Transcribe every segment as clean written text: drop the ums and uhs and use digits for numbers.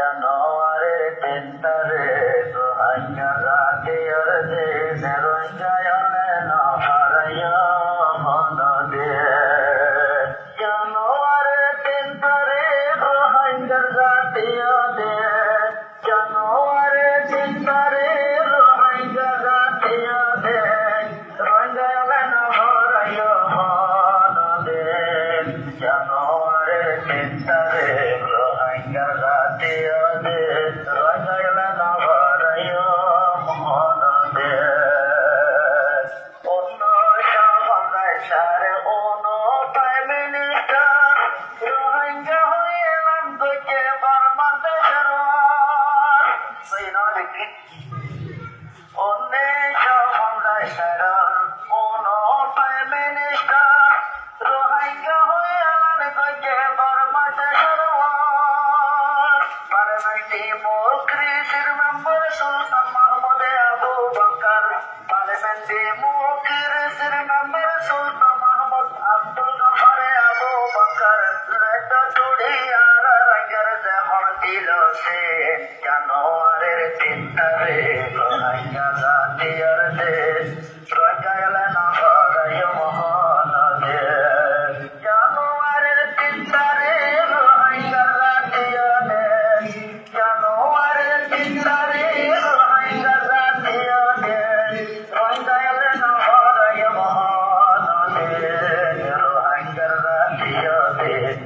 জানুয়ারির 3 তারিখ রোহিঙ্গা জাতীয় দিন রোহিঙ্গায়লে নহারাইয়া মনদে জানুয়ারির 3 তারিখ রোহিঙ্গা জাতীয় দিন জানুয়ারির 3 তারিখ রোহিঙ্গা জাতীয় দিন রোহিঙ্গায়লে নহারাইয়া মনদে জানুয়ারির 3 তারিখ রোহিঙ্গা জাতীয় দিন রোহিঙ্গায়লে নহারাইয়া মনদে সারে ono প্রাইম মিনিস্টার রোহিঙ্গা হয়ে এলান করছে বাংলাদেশের সৈনিক ono প্রাইম মিনিস্টার রোহিঙ্গা হয়ে এলান করছে বাংলাদেশের পার্লামেন্টে মুখরিসের মেম্বার সুলতান মাহমুদ আবু বকর পার্লামেন্টে মুখরিসের মেম্বার সুলতান মাহমুদ আব্দুল গফর আবু বকর রেড টুডি আর রঙের দেহর দিল সে জানুয়ারির 3 তারিখ রোহিঙ্গা জাতীয় দিন রোহিঙ্গায়লে নহারাইয়া মনদে জানুয়ারির 3 তারিখ রোহিঙ্গা জাতীয় দিন জানুয়ারির 3 তারিখ রোহিঙ্গা জাতীয় দিন রোহিঙ্গায়লে নহারাইয়া মনদে রোহিঙ্গা জাতীয় দিন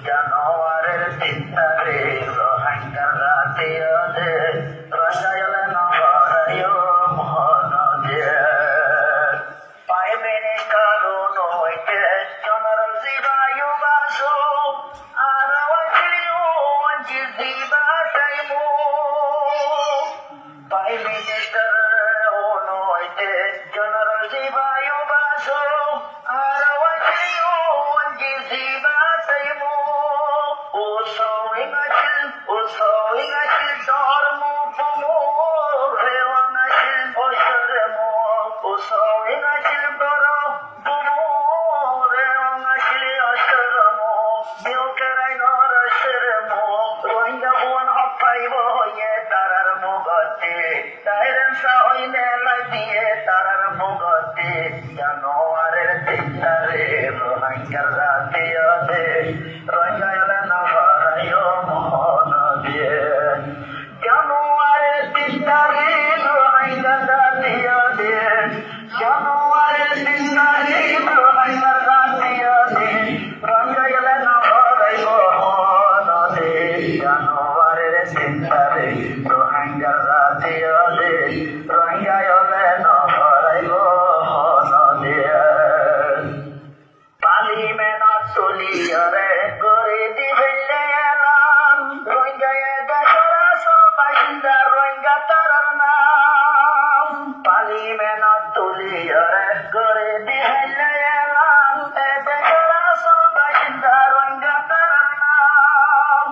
জানুয়ারির 3 তারিখ রোহিঙ্গা জাতীয় দিন রোহিঙ্গায়লে নহারাইয়া মনদে প্রাইম মিনিস্টার নইতে জেনারেল জিবায়ু বাসু আর ওয়াজিলিও জিবা টাইমু প্রাইম মিনিস্টার নইতে জেনারেল জিবায়ু বাসু আর ওয়াজিলিও জিবা টাইমু ও সৌইগাছিল ধর্ম পুমু রেওয়ানাছিল ওসরমো ও সৌইগাছিল বড় পুমু রেওয়ানাছিল ওসরমো বিউকেরাই নরসরমো রোহিঙ্গা বোন হপাইব হয়ে তারার মুগতে তাইরেন্সা হইনে লাগিয়ে তারার মুগতে জানুয়ারির 3 তারিখ রোহিঙ্গা জাতীয় দিন রোহিঙ্গায়লে নহারাইয়া মনদে জানুয়ারির 3 তারিখ রোহিঙ্গা জাতীয় দিন জানুয়ারির 3 তারিখ রোহিঙ্গা জাতীয় দিন রোহিঙ্গায়লে নহারাইয়া মনদে জানুয়ারির 3 তারিখ রোহিঙ্গা জাতীয় দিন রোহিঙ্গায়লে নহারাইয়া মনদে পালি মেহনত তুলিয়রে করে দিলে এলাম রোহিঙ্গায় দেশের আসল বাসিন্দা রোহিঙ্গা তারার নাম পালি মেহনত তুলিয়রে করে দিলে এলাম দেশের আসল বাসিন্দা রোহিঙ্গা তারার নাম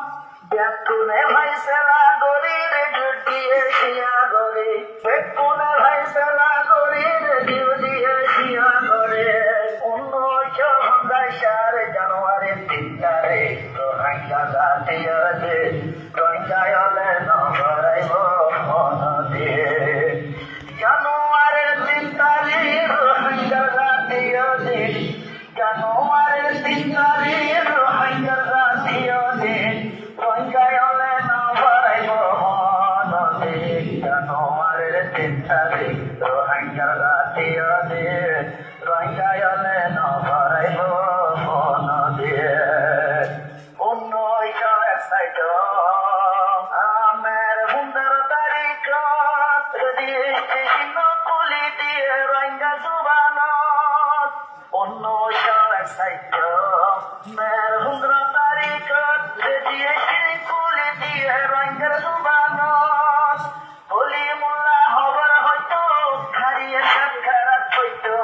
বেতুনে ভাইসেলা গরি রেডিও দিয়ে শিয়া গরি বেতুনে ভাইসেলা গরি রেডিও দিয়ে শিয়া গরি জানুয়ারির 3 তারিখ রোহিঙ্গা জাতীয় দিন রোহিঙ্গায়লে নহারাইয়া মনদে জানুয়ারির 3 তারিখ রোহিঙ্গা জাতীয় দিন জানুয়ারির 3 তারিখ রোহিঙ্গা জাতীয় দিন রোহিঙ্গায়লে নহারাইয়া মনদে জানুয়ারির 3 তারিখ রোহিঙ্গা জাতীয় দিন রোহিঙ্গায়লে নহারাইয়া মনদে আমের 15 তারিখ রেজিস্ট্রেশন খুলি দিয়ে রোহিঙ্গা জুবানত 1961 মের 15 তারিখ রেজিস্ট্রেশন খুলি দিয়ে রোহিঙ্গা জুবানত কলিমুল্লাহ খবর হয়তো হারিয়ে সাক্ষাৎ হইতো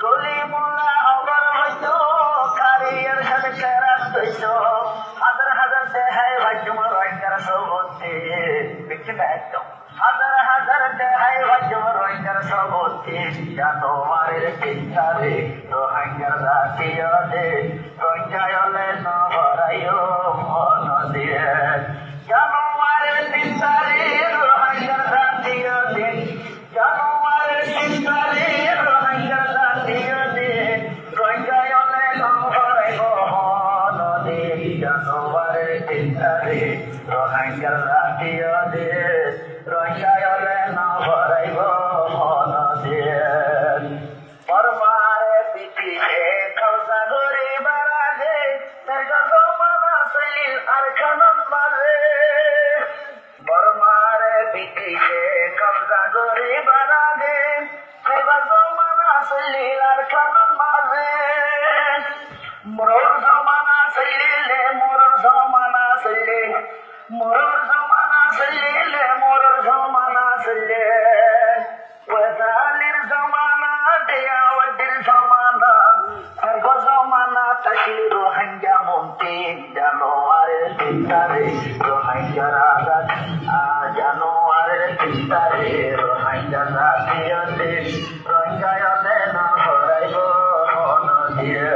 কলিমুল্লাহ খবর হয়তো হারিয়ে সাক্ষাৎ হইতো হাজার হাজার দেহায় ভাগ্যমা রোহিঙ্গার সবতে বিচ্ছিন্ন একদম হাজার হাজার দেহায় ভাগ্যমা রোহিঙ্গার সবতে জানুয়ারির 3 তারিখ রোহিঙ্গার জাতীয় দিন রোহিঙ্গায়লে নহারাইয়া মনদে চিন্তারে রোহিঙ্গার জাতীয় দেশ রোহিঙ্গায় হলে না ভরাইব মন দেশ পরমারে পিঠিয়ে কৌশা ঘুরি বারাগে জমানা শৈলীর আর খানন মাঝে বর্মারে পিঠিয়ে কৌশা ঘুরি বারাগে জমানা শৈলীর আর খানন মাঝে মোর জমানা শৈলীলে মোর জমানা শৈলী মোর জমানা শৈলীলে মোর জমানা শৈলী ওয়াজালির জমানা দেয়াওয়াদির জমানা আর জমানা তাকলি রোহিঙ্গা মন্ত্রী জানোয়ারের চিন্তারে রোহিঙ্গার আজাদ জানোয়ারের চিন্তারে রোহিঙ্গা জাতীয় দেশ রোহিঙ্গায়তে না ভরাইব মন দিয়ে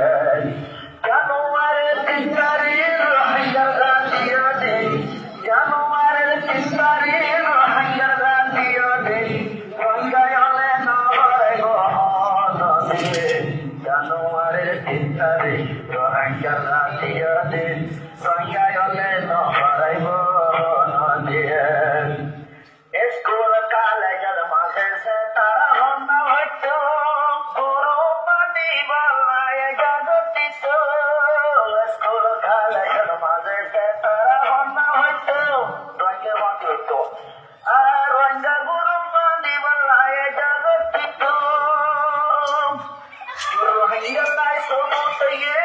জানোয়ারের চিন্তারে রোহিঙ্গার জাতীয় দেশ জানোয়ারের চিন্তারে রোহিঙ্গার জাতীয় দেশ রোহিঙ্গায়তে না ভরাইব মন দিয়ে জানোয়ারের চিন্তারে রোহিঙ্গার জাতীয় দেশ রোহিঙ্গায়তে না ভরাইব মন দিয়ে স্কুল কলেজের মাঝে সে তারা হন্না হইত গুরু পানি বালায় জাগতিত স্কুল কলেজের মাঝে সে তারা হন্না হইত রোহিঙ্গা বাকি হইত আর রোহিঙ্গা গুরু পানি বালায় জাগতিত রোহিঙ্গা লাই সমুতয়ে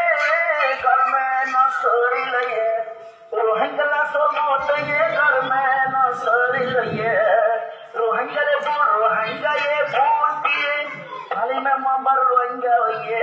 घर में न सोरी लगे रोहिंगला सोमोतये घर में न सोरी लगे रोहिंगा ये बोटिए खाली में मम्बर रोहिंगा ये